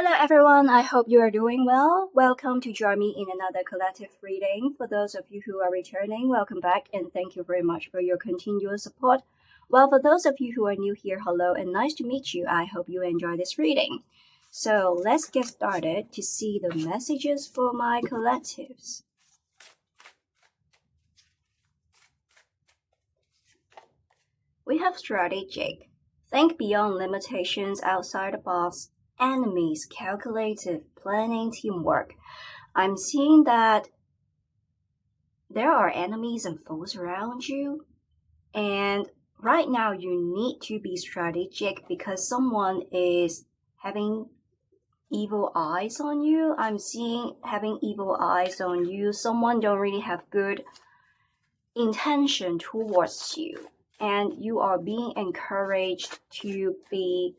Hello everyone, I hope you are doing well. Welcome to join me in another collective reading. For those of you who are returning, welcome back and thank you very much for your continuous support. Well, for those of you who are new here, hello and nice to meet you. I hope you enjoy this reading. So let's get started to see the messages for my collectives. We have strategic. Think beyond limitations outside the box. Enemies, calculative, planning, teamwork. I'm seeing that there are enemies and foes around you, and right now you need to be strategic because someone is having evil eyes on you. I'm seeing having evil eyes on you. Someone don't really have good intention towards you, and you are being encouraged to be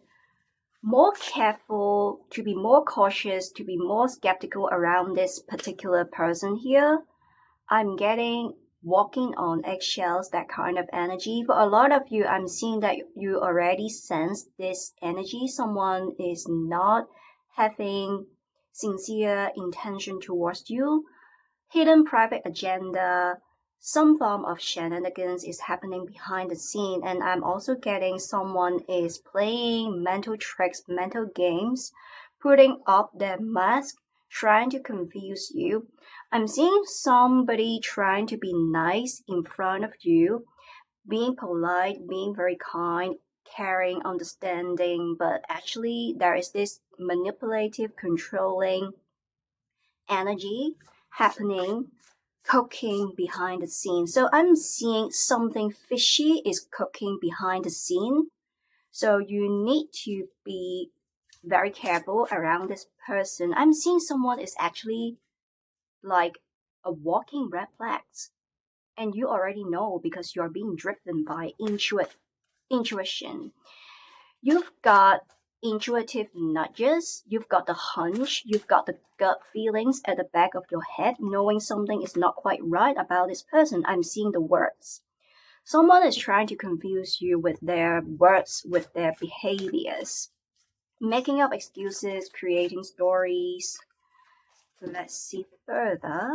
more careful, to be more cautious, to be more skeptical around this particular person here. I'm getting walking on eggshells, that kind of energy. For a lot of you, I'm seeing that you already sense this energy. Someone is not having sincere intention towards you. Hidden private agenda, some form of shenanigans is happening behind the scene, and I'm also getting someone is playing mental tricks, mental games, putting up their mask, trying to confuse you. I'm seeing somebody trying to be nice in front of you, being polite, being very kind, caring, understanding, but actually there is this manipulative, controlling energy happening, cooking behind the scene. So I'm seeing something fishy is cooking behind the scene. So you need to be very careful around this person. I'm seeing someone is actually like a walking red flags. And you already know because you're being driven by intuition. You've got intuitive nudges, you've got the hunch, you've got the gut feelings at the back of your head, knowing something is not quite right about this person. I'm seeing the words. Someone is trying to confuse you with their words, with their behaviors, making up excuses, creating stories. Let's see further.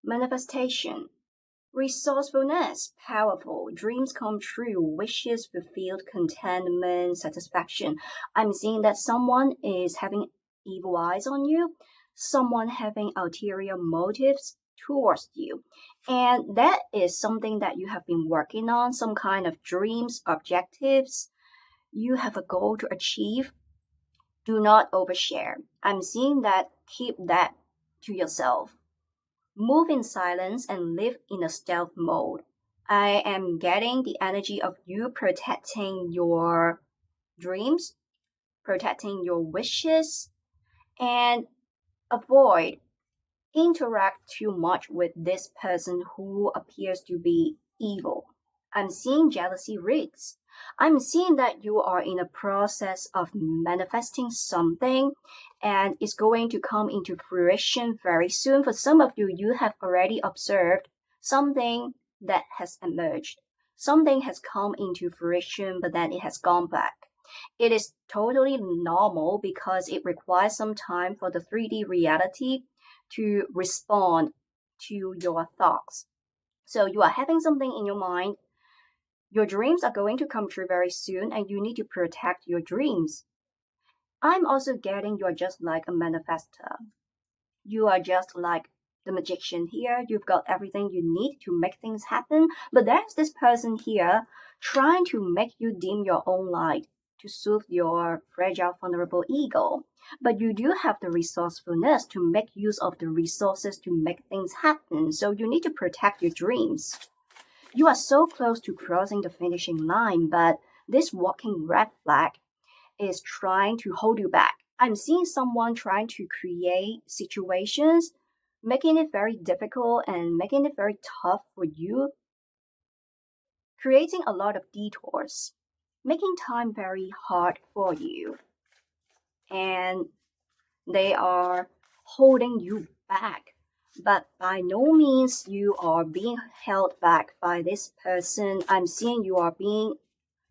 Manifestation. Resourcefulness, powerful, dreams come true, wishes fulfilled, contentment, satisfaction. I'm seeing that someone is having evil eyes on you, someone having ulterior motives towards you. And that is something that you have been working on, some kind of dreams, objectives. You have a goal to achieve. Do not overshare. I'm seeing that keep that to yourself. Move in silence and live in a stealth mode. I am getting the energy of you protecting your dreams, protecting your wishes, and avoid interact too much with this person who appears to be evil. I'm seeing jealousy rigs. I'm seeing that you are in a process of manifesting something and it's going to come into fruition very soon. For some of you, you have already observed something that has emerged. Something has come into fruition, but then it has gone back. It is totally normal because it requires some time for the 3D reality to respond to your thoughts. So you are having something in your mind. Your dreams are going to come true very soon, and you need to protect your dreams. I'm also getting you're just like a manifestor. You are just like the magician here. You've got everything you need to make things happen. But there's this person here trying to make you dim your own light to soothe your fragile, vulnerable ego. But you do have the resourcefulness to make use of the resources to make things happen. So you need to protect your dreams. You are so close to crossing the finishing line, but this walking red flag is trying to hold you back. I'm seeing someone trying to create situations, making it very difficult and making it very tough for you, creating a lot of detours, making time very hard for you. And they are holding you back. But by no means you are being held back by this person. I'm seeing you are being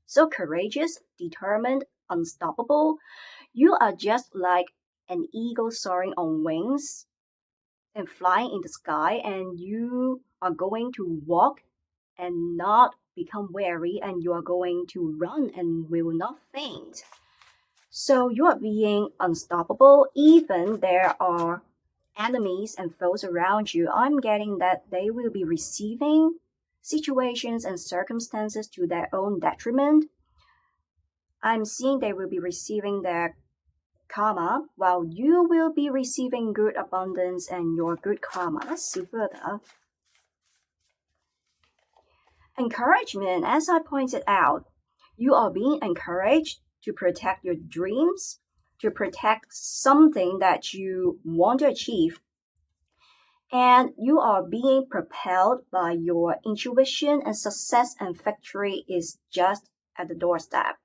So courageous, determined, unstoppable. You are just like an eagle soaring on wings and flying in the sky, and you are going to walk and not become weary, and you are going to run and will not faint. So you are being unstoppable, even there are enemies and foes around you. I'm getting that they will be receiving situations and circumstances to their own detriment. I'm seeing they will be receiving their karma, while you will be receiving good abundance and your good karma. Let's see further. Encouragement, as I pointed out, you are being encouraged to protect your dreams, to protect something that you want to achieve, and you are being propelled by your intuition, and success and victory is just at the doorstep.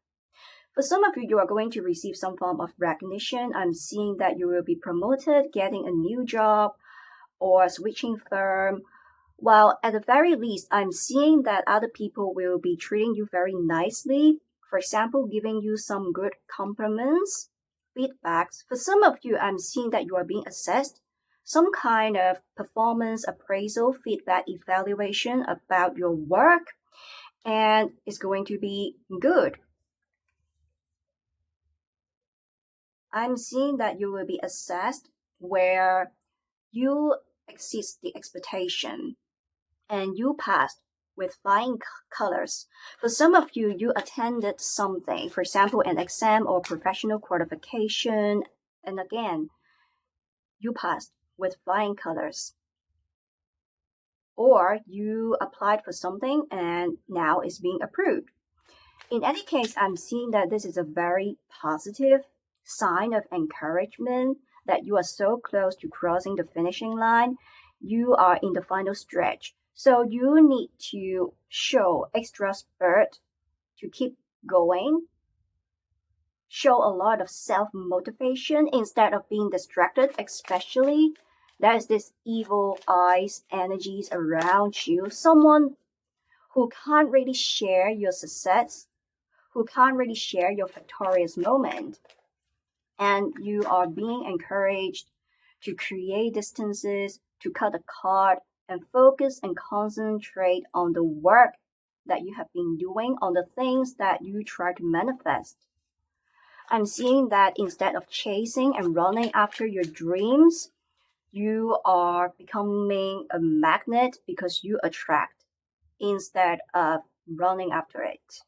For some of you, you are going to receive some form of recognition. I'm seeing that you will be promoted, getting a new job, or switching firm. Well, at the very least, I'm seeing that other people will be treating you very nicely. For example, giving you some good compliments, feedbacks. For some of you, I'm seeing that you are being assessed. Some kind of performance appraisal, feedback, evaluation about your work, and it's going to be good. I'm seeing that you will be assessed where you exceed the expectation and you passed with flying colors. For some of you, you attended something, for example, an exam or professional qualification, and again, you passed with flying colors. Or you applied for something and now it's being approved. In any case, I'm seeing that this is a very positive sign of encouragement that you are so close to crossing the finishing line. You are in the final stretch. So you need to show extra spirit to keep going, show a lot of self-motivation instead of being distracted, especially there's this evil eyes energies around you, someone who can't really share your success, who can't really share your victorious moment. And you are being encouraged to create distances, to cut a cord, and focus and concentrate on the work that you have been doing, on the things that you try to manifest. I'm seeing that instead of chasing and running after your dreams, you are becoming a magnet because you attract instead of running after it.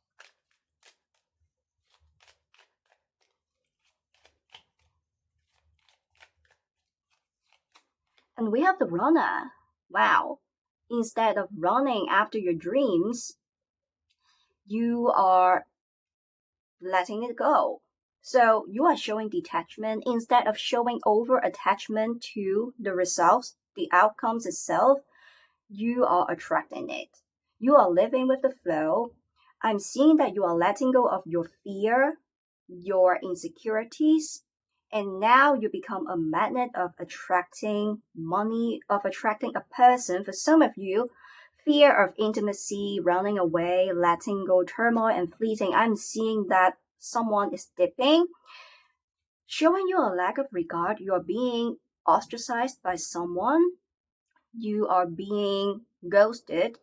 And we have the runner. Wow. Instead of running after your dreams, you are letting it go. So you are showing detachment instead of showing over attachment to the results, the outcomes itself. You are attracting it. You are living with the flow. I'm seeing that you are letting go of your fear, your insecurities, and now you become a magnet of attracting money, of attracting a person. For some of you, fear of intimacy, running away, letting go, turmoil, and fleeting. I'm seeing that someone is dipping, showing you a lack of regard. You are being ostracized by someone. You are being ghosted,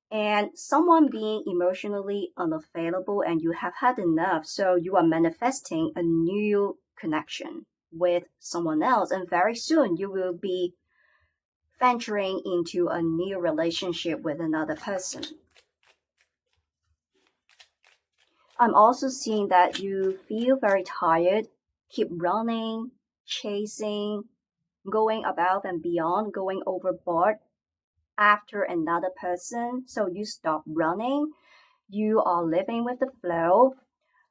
and someone being emotionally unavailable, and you have had enough. So you are manifesting a new connection with someone else, and very soon you will be venturing into a new relationship with another person. I'm also seeing that you feel very tired, keep running, chasing, going above and beyond, going overboard after another person. So you stop running, you are living with the flow,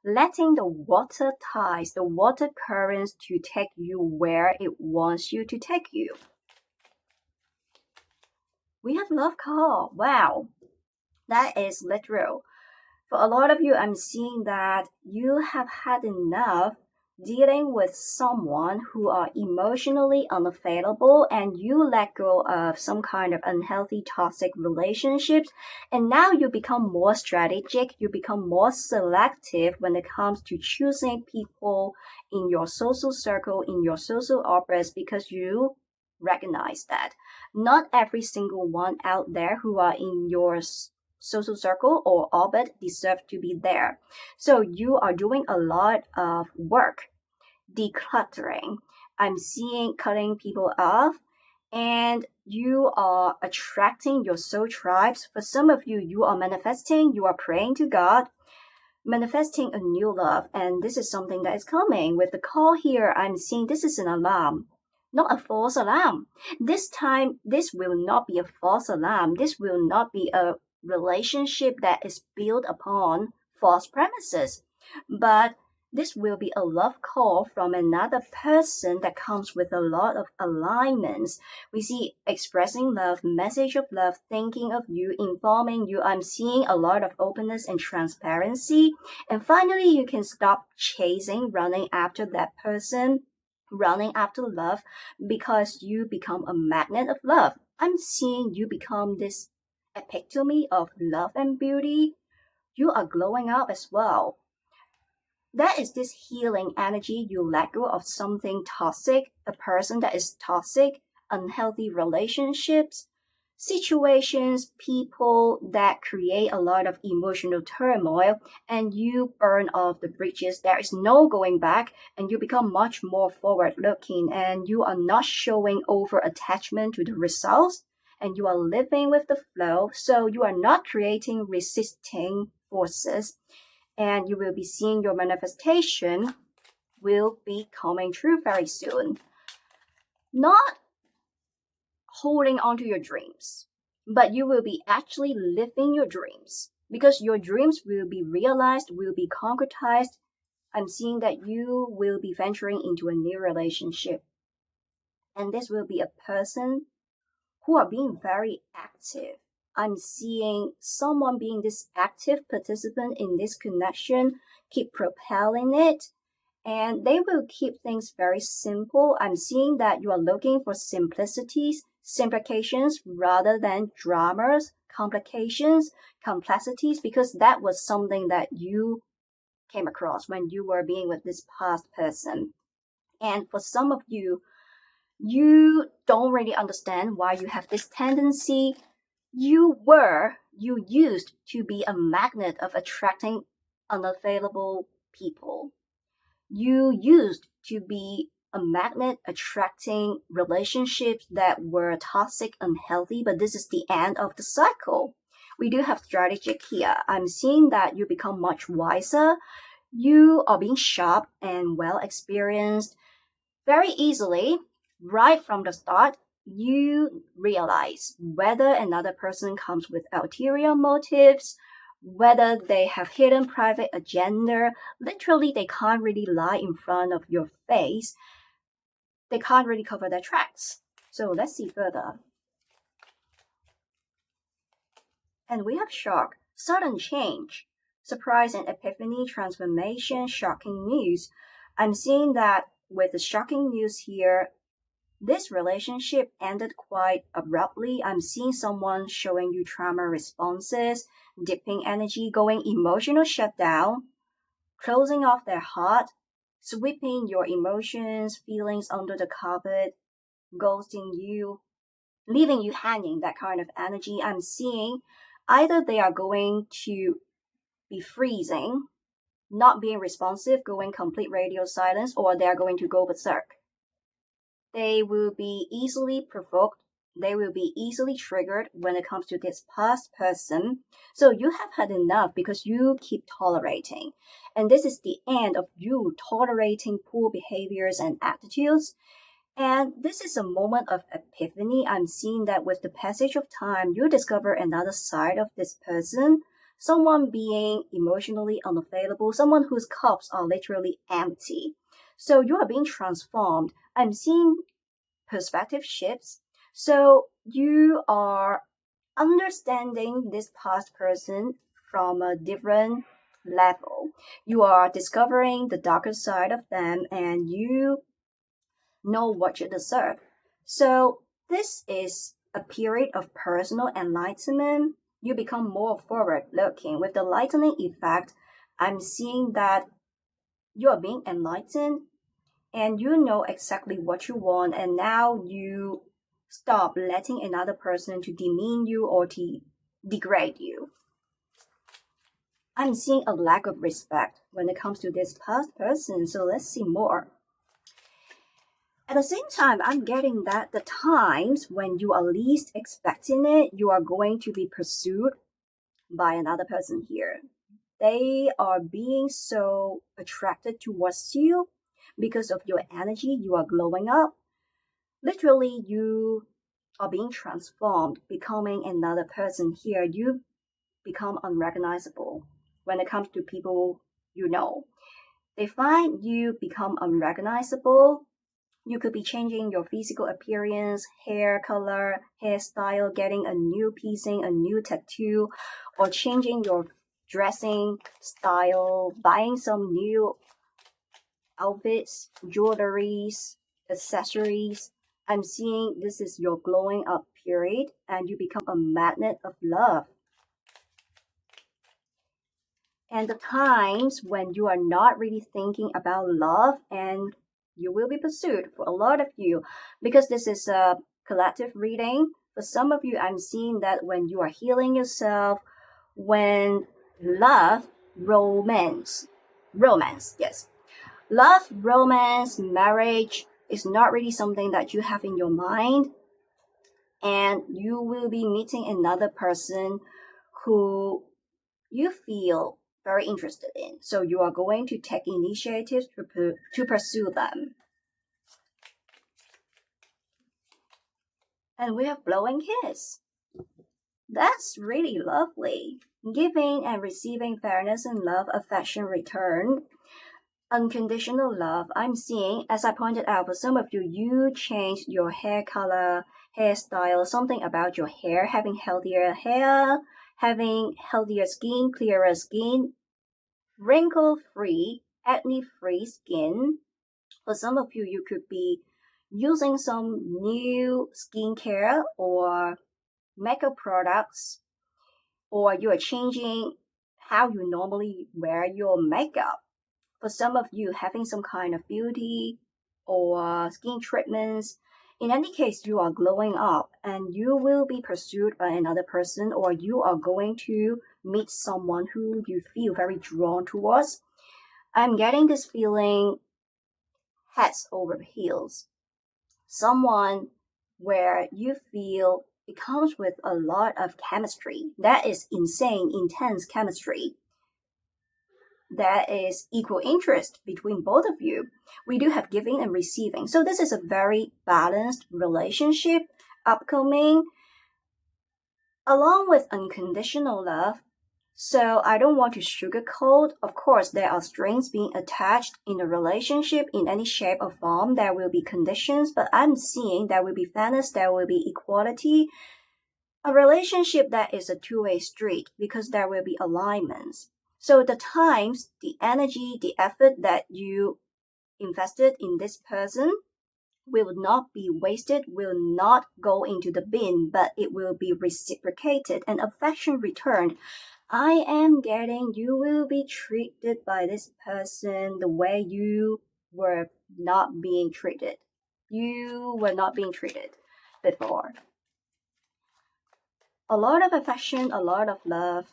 letting the water tides, the water currents to take you where it wants you to take you. We have love call. Wow, that is literal. For a lot of you, I'm seeing that you have had enough dealing with someone who are emotionally unavailable and you let go of some kind of unhealthy toxic relationships, and now you become more strategic, you become more selective when it comes to choosing people in your social circle, in your social orbits, because you recognize that not every single one out there who are in your social circle or orbit deserve to be there. So you are doing a lot of work decluttering. I'm seeing cutting people off, and you are attracting your soul tribes. For some of you, you are manifesting, you are praying to God, manifesting a new love, and this is something that is coming. With the call here, I'm seeing this is an alarm, not a false alarm. This time, this will not be a false alarm. This will not be a relationship that is built upon false premises, but this will be a love call from another person that comes with a lot of alignments. We see expressing love, message of love, thinking of you, informing you. I'm seeing a lot of openness and transparency. And finally, you can stop chasing, running after that person, running after love, because you become a magnet of love. I'm seeing you become this epitome of love and beauty. You are glowing up as well. That is this healing energy. You let go of something toxic, a person that is toxic, unhealthy relationships, situations, people that create a lot of emotional turmoil, and you burn off the bridges. There is no going back, and you become much more forward looking, and you are not showing over attachment to the results, and you are living with the flow. So you are not creating resisting forces, and you will be seeing your manifestation will be coming true very soon. Not holding on to your dreams, but you will be actually living your dreams, because your dreams will be realized, will be concretized. I'm seeing that you will be venturing into a new relationship, and this will be a person who are being very active. I'm seeing someone being this active participant in this connection, keep propelling it, and they will keep things very simple. I'm seeing that you are looking for simplicities, simplifications rather than dramas, complications, complexities, because that was something that you came across when you were being with this past person. And for some of you, you don't really understand why you have this tendency. You used to be a magnet of attracting unavailable people. You used to be a magnet attracting relationships that were toxic, unhealthy, but this is the end of the cycle. We do have strategic here. I'm seeing that you become much wiser. You are being sharp and well experienced very easily. Right from the start, you realize whether another person comes with ulterior motives, whether they have hidden private agenda. Literally, they can't really lie in front of your face. They can't really cover their tracks. So let's see further. And we have shock, sudden change, surprise and epiphany, transformation, shocking news. I'm seeing that with the shocking news here, this relationship ended quite abruptly. I'm seeing someone showing you trauma responses, dipping energy, going emotional shutdown, closing off their heart, sweeping your emotions, feelings under the carpet, ghosting you, leaving you hanging, that kind of energy. I'm seeing either they are going to be freezing, not being responsive, going complete radio silence, or they are going to go berserk. They will be easily provoked. They will be easily triggered when it comes to this past person. So you have had enough because you keep tolerating. And this is the end of you tolerating poor behaviors and attitudes. And this is a moment of epiphany. I'm seeing that with the passage of time, you discover another side of this person. Someone being emotionally unavailable, someone whose cups are literally empty. So you are being transformed. I'm seeing perspective shifts. So you are understanding this past person from a different level. You are discovering the darker side of them and you know what you deserve. So, this is a period of personal enlightenment. You become more forward looking. With the lightening effect, I'm seeing that you are being enlightened and you know exactly what you want, and now you stop letting another person to demean you or to degrade you. I'm seeing a lack of respect when it comes to this past person, so let's see more. At the same time, I'm getting that the times when you are least expecting it, you are going to be pursued by another person here. They are being so attracted towards you because of your energy. You are glowing up. Literally, you are being transformed, becoming another person here. You become unrecognizable when it comes to people you know. They find you become unrecognizable. You could be changing your physical appearance, hair color, hairstyle, getting a new piercing, a new tattoo, or changing your dressing style, buying some new outfits, jewelries, accessories. I'm seeing this is your glowing up period and you become a magnet of love. And the times when you are not really thinking about love and you will be pursued for a lot of you because this is a collective reading. For some of you, I'm seeing that when you are healing yourself, when love, romance, yes, love, romance, marriage is not really something that you have in your mind, and you will be meeting another person who you feel very interested in. So you are going to take initiatives to pursue them. And we have blowing kiss. That's really lovely. Giving and receiving fairness and love, affection, return, unconditional love. I'm seeing, as I pointed out, for some of you, you changed your hair color, hairstyle, something about your hair, having healthier hair, having healthier skin, clearer skin, wrinkle-free, acne-free skin. For some of you, you could be using some new skincare or makeup products, or you are changing how you normally wear your makeup. For some of you, having some kind of beauty or skin treatments. In any case, you are glowing up and you will be pursued by another person, or you are going to meet someone who you feel very drawn towards. I'm getting this feeling heads over heels. Someone where you feel it comes with a lot of chemistry. That is insane, intense chemistry. That is equal interest between both of you. We do have giving and receiving. So this is a very balanced relationship upcoming, along with unconditional love. So I don't want to sugarcoat. Of course, there are strings being attached in a relationship in any shape or form. There will be conditions, but I'm seeing there will be fairness, there will be equality. A relationship that is a two-way street because there will be alignments. So the times, the energy, the effort that you invested in this person will not be wasted, will not go into the bin, but it will be reciprocated and affection returned. I am getting you will be treated by this person the way you were not being treated. You were not being treated before. A lot of affection, a lot of love.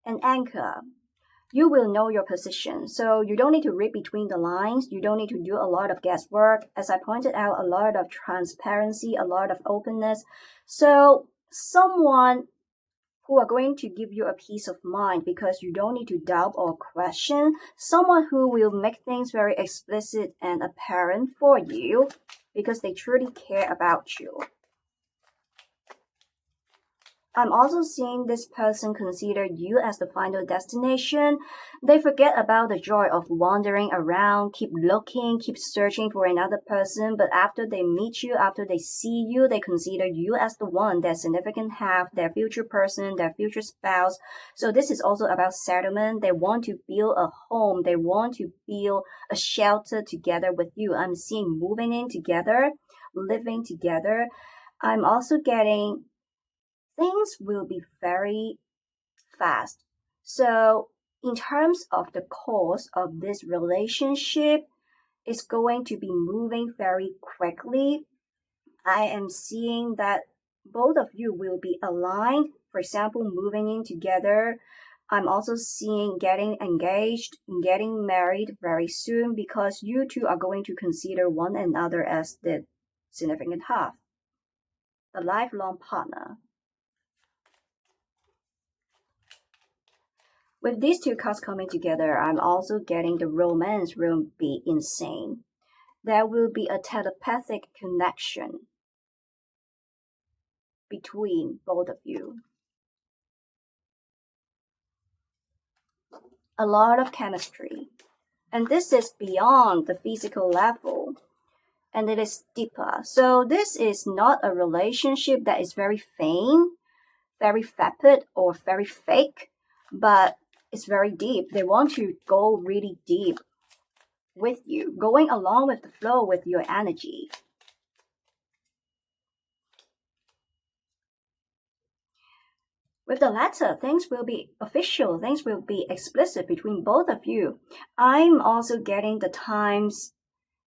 An anchor. You will know your position. So you don't need to read between the lines. You don't need to do a lot of guesswork. As I pointed out, a lot of transparency, a lot of openness. So someone who are going to give you a peace of mind because you don't need to doubt or question. Someone who will make things very explicit and apparent for you because they truly care about you. I'm also seeing this person consider you as the final destination. They forget about the joy of wandering around, keep looking, keep searching for another person, but after they meet you, after they see you, they consider you as the one, their significant half, their future person, their future spouse. So this is also about settlement. They want to build a home, they want to build a shelter together with you. I'm seeing moving in together, living together. I'm also getting things will be very fast. So, in terms of the course of this relationship, it's going to be moving very quickly. I am seeing that both of you will be aligned, for example, moving in together. I'm also seeing getting engaged, getting married very soon because you two are going to consider one another as the significant half, the lifelong partner. With these two cards coming together, I'm also getting the romance will be insane. There will be a telepathic connection between both of you. A lot of chemistry. And this is beyond the physical level. And it is deeper. So this is not a relationship that is very vain, very vapid, or very fake, but it's very deep. They want to go really deep with you, going along with the flow with your energy. With the latter, things will be official, things will be explicit between both of you. I'm also getting the times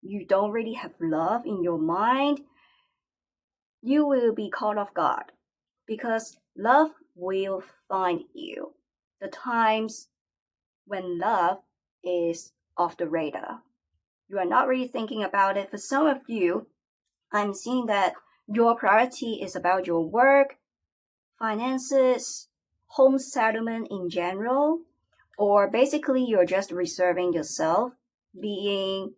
you don't really have love in your mind. You will be caught off guard because love will find you. The times when love is off the radar. You are not really thinking about it. For some of you, I'm seeing that your priority is about your work, finances, home settlement in general, or basically you're just reserving yourself, being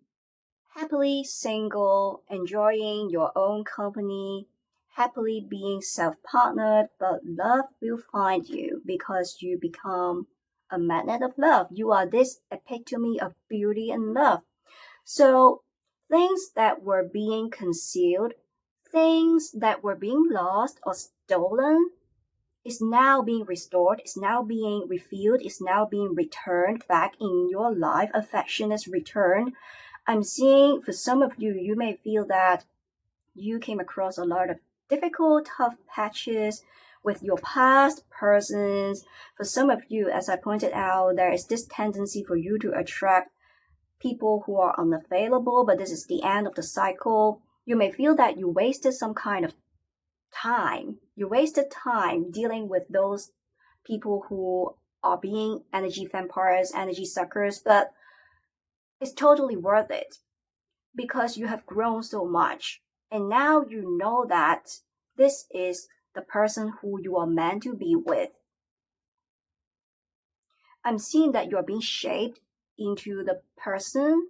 happily single, enjoying your own company, happily being self-partnered, but love will find you because you become a magnet of love. You are this epitome of beauty and love. So things that were being concealed, things that were being lost or stolen is now being restored, is now being refilled, is now being returned back in your life. Affection is returned. I'm seeing for some of you, you may feel that you came across a lot of difficult, tough patches with your past persons. For some of you, as I pointed out, there is this tendency for you to attract people who are unavailable, but this is the end of the cycle. You may feel that you wasted some kind of time. You wasted time dealing with those people who are being energy vampires, energy suckers, but it's totally worth it because you have grown so much. And now you know that this is the person who you are meant to be with. I'm seeing that you are being shaped into the person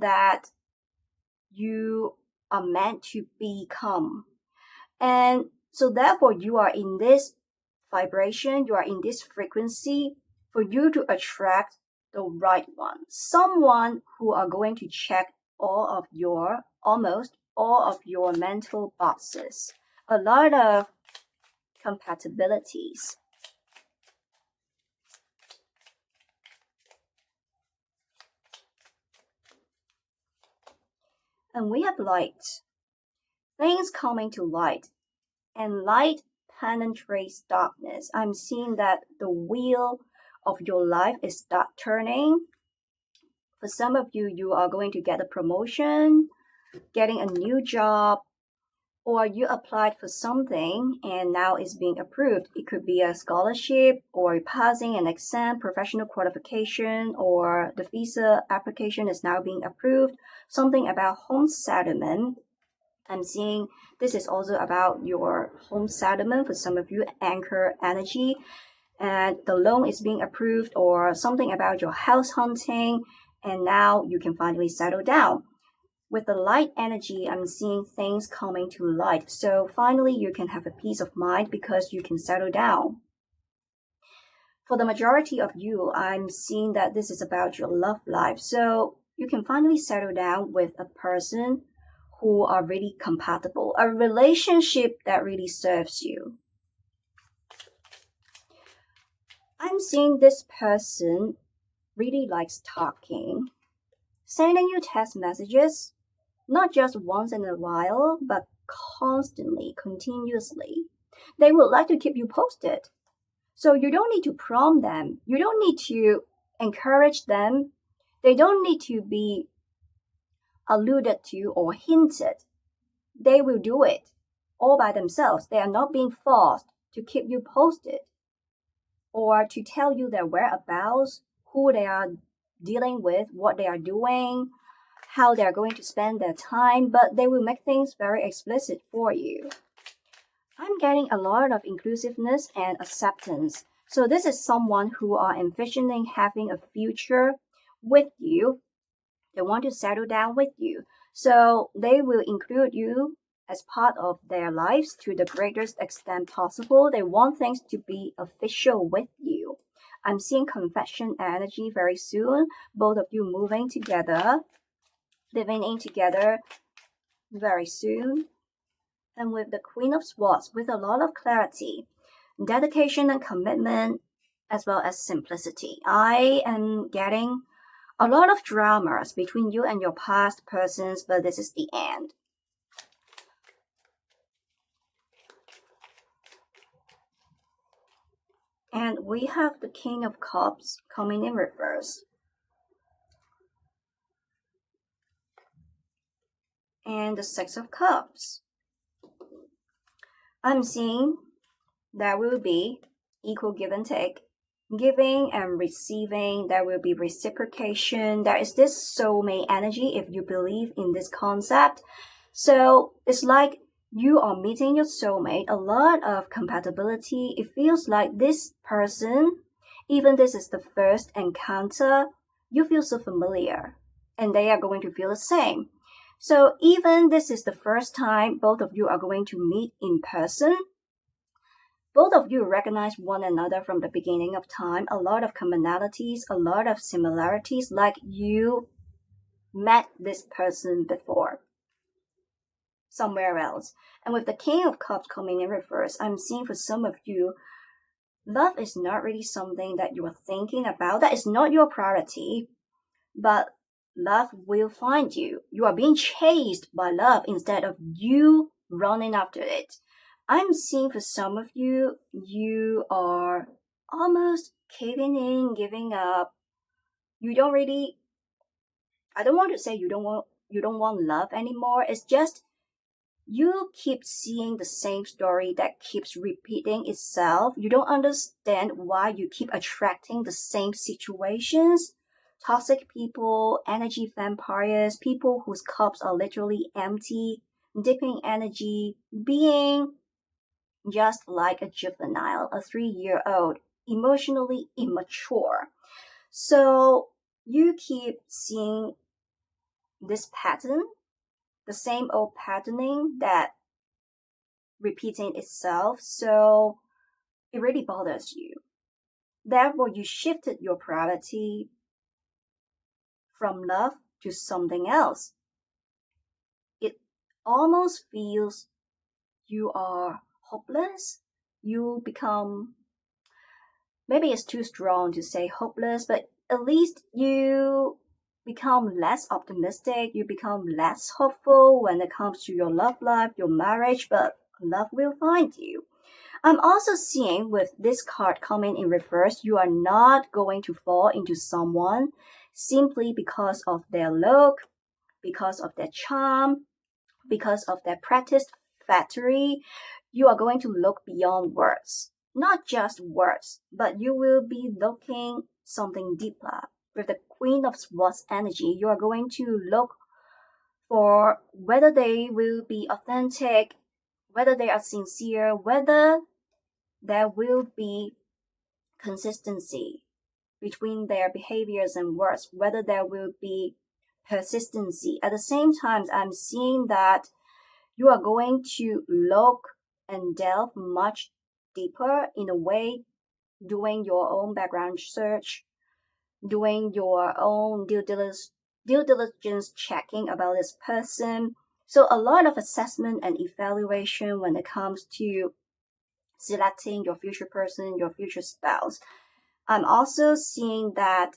that you are meant to become. And so therefore you are in this vibration, you are in this frequency for you to attract the right one. Someone who are going to check almost all of your mental boxes. A lot of compatibilities. And we have light. Things coming to light. And light penetrates darkness. I'm seeing that the wheel of your life is start turning. For some of you, you are going to get a promotion, getting a new job, or you applied for something and now it's being approved. It could be a scholarship or passing an exam, professional qualification, or the visa application is now being approved. Something about home settlement. I'm seeing this is also about your home settlement for some of you, anchor energy, and the loan is being approved, or something about your house hunting, and now you can finally settle down. With the light energy, I'm seeing things coming to light. So finally, you can have a peace of mind because you can settle down. For the majority of you, I'm seeing that this is about your love life. So you can finally settle down with a person who are really compatible, a relationship that really serves you. I'm seeing this person really likes talking, sending you text messages, not just once in a while, but constantly, continuously. They would like to keep you posted. So you don't need to prompt them. You don't need to encourage them. They don't need to be alluded to or hinted. They will do it all by themselves. They are not being forced to keep you posted or to tell you their whereabouts, who they are dealing with, what they are doing, how they are going to spend their time, but they will make things very explicit for you. I'm getting a lot of inclusiveness and acceptance. So this is someone who are envisioning having a future with you. They want to settle down with you. So they will include you as part of their lives to the greatest extent possible. They want things to be official with you. I'm seeing confession energy very soon. Both of you moving together, living in together very soon. And with the Queen of Swords, with a lot of clarity, dedication and commitment, as well as simplicity. I am getting a lot of dramas between you and your past persons, but this is the end. And we have the King of Cups coming in reverse. And the Six of Cups. I'm seeing there will be equal give and take. Giving and receiving, there will be reciprocation. There is this soulmate energy if you believe in this concept. So it's like you are meeting your soulmate, a lot of compatibility. It feels like this person, even this is the first encounter, you feel so familiar and they are going to feel the same. So even this is the first time both of you are going to meet in person, both of you recognize one another from the beginning of time, a lot of commonalities, a lot of similarities, like you met this person before somewhere else. And with the King of Cups coming in reverse, I'm seeing for some of you, love is not really something that you are thinking about. That is not your priority, but love will find you. You are being chased by love instead of you running after it. I'm seeing for some of you, you are almost caving in, giving up. You don't really, I don't want to say you don't want love anymore. It's just you keep seeing the same story that keeps repeating itself. You don't understand why you keep attracting the same situations. Toxic people, energy vampires, people whose cups are literally empty, dipping energy, being just like a juvenile, a 3-year-old, emotionally immature. So you keep seeing this pattern, the same old patterning that repeating itself, so it really bothers you. Therefore, you shifted your priority from love to something else. It almost feels you are hopeless. You become, maybe it's too strong to say hopeless, but at least you become less optimistic, you become less hopeful when it comes to your love life, your marriage, but love will find you. I'm also seeing with this card coming in reverse, you are not going to fall into someone simply because of their look, because of their charm, because of their practiced flattery. You are going to look beyond words. Not just words, but you will be looking something deeper. With the Queen of Swords energy, you are going to look for whether they will be authentic, whether they are sincere, whether there will be consistency between their behaviors and words, whether there will be persistency. At the same time, I'm seeing that you are going to look and delve much deeper in a way, doing your own background search, doing your own due diligence checking about this person. So a lot of assessment and evaluation when it comes to selecting your future person, your future spouse. I'm also seeing that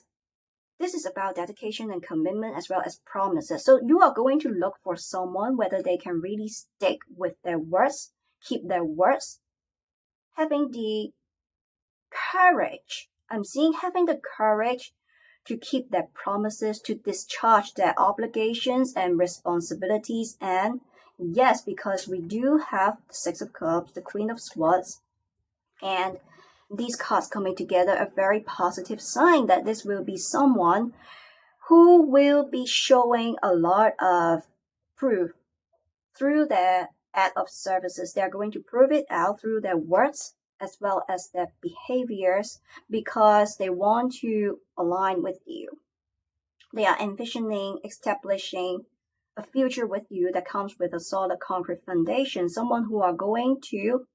this is about dedication and commitment as well as promises. So you are going to look for someone whether they can really stick with their words, keep their words, having the courage. I'm seeing having the courage to keep their promises, to discharge their obligations and responsibilities. And yes, because we do have the Six of Cups, the Queen of Swords, and these cards coming together, a very positive sign that this will be someone who will be showing a lot of proof through their act of services. They're going to prove it out through their words as well as their behaviors because they want to align with you. They are envisioning, establishing a future with you that comes with a solid concrete foundation, someone who are going to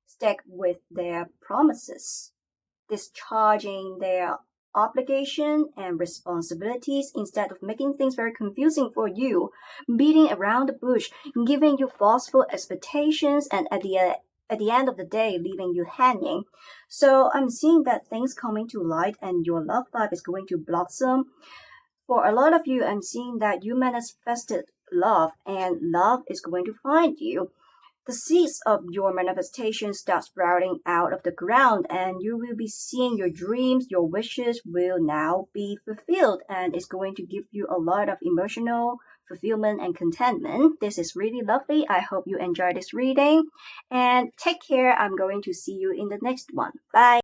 stick with their promises, discharging their obligation and responsibilities instead of making things very confusing for you, beating around the bush, giving you falseful expectations, and at the end of the day, leaving you hanging. So I'm seeing that things coming to light and your love life is going to blossom. For a lot of you, I'm seeing that you manifested love and love is going to find you. The seeds of your manifestation start sprouting out of the ground and you will be seeing your dreams, your wishes will now be fulfilled and it's going to give you a lot of emotional fulfillment and contentment. This is really lovely. I hope you enjoyed this reading and take care. I'm going to see you in the next one. Bye.